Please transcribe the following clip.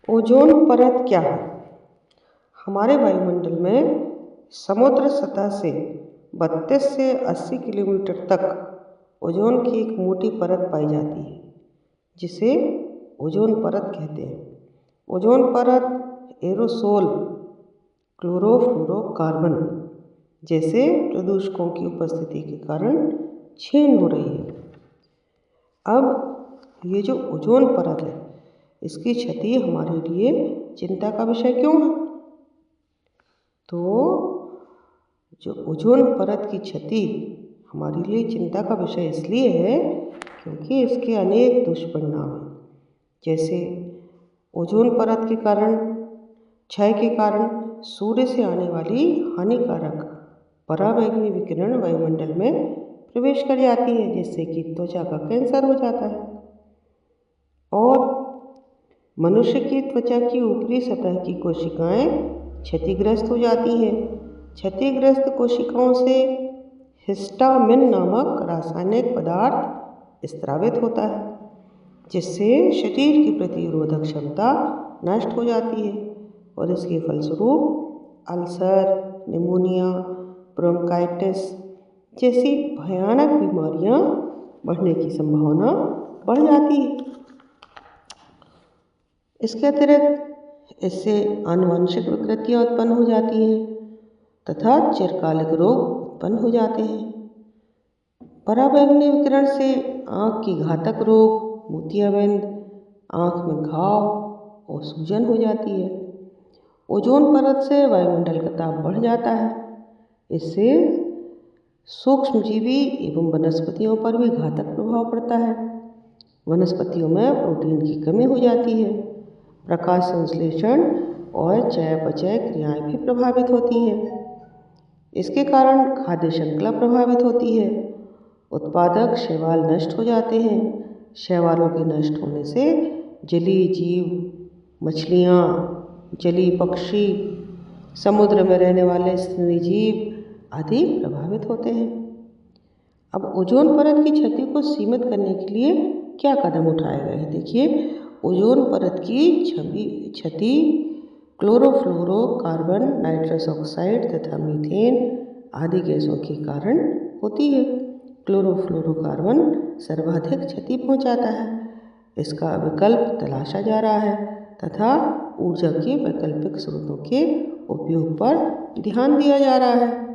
Ozone परत क्या है? हमारे वायुमंडल में समुद्र सतह से 32 से 80 किलोमीटर तक ओजोन की एक मोटी परत पाई जाती है, जिसे ओजोन परत कहते हैं। ओजोन परत एरोसोल क्लोरोफ्लोरोकार्बन जैसे प्रदूषकों की उपस्थिति के कारण क्षीण हो रही है। अब ये जो ओजोन परत है, इसकी क्षति हमारे लिए चिंता का विषय क्यों है? तो जो ओजोन परत की क्षति हमारे लिए चिंता का विषय इसलिए है क्योंकि इसके अनेक दुष्परिणाम हैं। जैसे ओजोन परत के कारण क्षय के कारण सूर्य से आने वाली हानिकारक पराबैंगनी विकिरण वायुमंडल में प्रवेश कर जाती है, जिससे कि त्वचा का कैंसर हो जाता है। और मनुष्य की त्वचा की ऊपरी सतह की कोशिकाएं क्षतिग्रस्त हो जाती हैं। क्षतिग्रस्त कोशिकाओं से हिस्टामिन नामक रासायनिक पदार्थ स्रावित होता है, जिससे शरीर की प्रतिरोधक क्षमता नष्ट हो जाती है और इसके फलस्वरूप अल्सर, निमोनिया, ब्रोंकाइटिस जैसी भयानक बीमारियां बढ़ने की संभावना बढ़ जाती है। इसके अतिरिक्त इससे आनुवंशिक विकृतियाँ उत्पन्न हो जाती हैं तथा चिरकालिक रोग उत्पन्न हो जाते हैं। पराबैंगनी विकिरण से आँख की घातक रोग, मोतियाबिंद, आँख में घाव और सूजन हो जाती है। ओजोन परत से वायुमंडल का ताप बढ़ जाता है। इससे सूक्ष्मजीवी एवं वनस्पतियों पर भी घातक प्रभाव पड़ता है। वनस्पतियों में प्रोटीन की कमी हो जाती है। प्रकाश संश्लेषण और चयापचय क्रियाएं भी प्रभावित होती हैं। इसके कारण खाद्य श्रृंखला प्रभावित होती है। उत्पादक शैवाल नष्ट हो जाते हैं। शैवालों के नष्ट होने से जलीय जीव, मछलियाँ, जलीय पक्षी, समुद्र में रहने वाले स्तनी जीव आदि प्रभावित होते हैं। अब ओजोन परत की क्षति को सीमित करने के लिए क्या कदम उठाए गए हैं? देखिए, ओजोन परत की क्षति क्लोरोफ्लोरोकार्बन, नाइट्रस ऑक्साइड तथा मीथेन आदि गैसों के कारण होती है। क्लोरोफ्लोरोकार्बन सर्वाधिक क्षति पहुंचाता है। इसका विकल्प तलाशा जा रहा है तथा ऊर्जा के वैकल्पिक स्रोतों के उपयोग पर ध्यान दिया जा रहा है।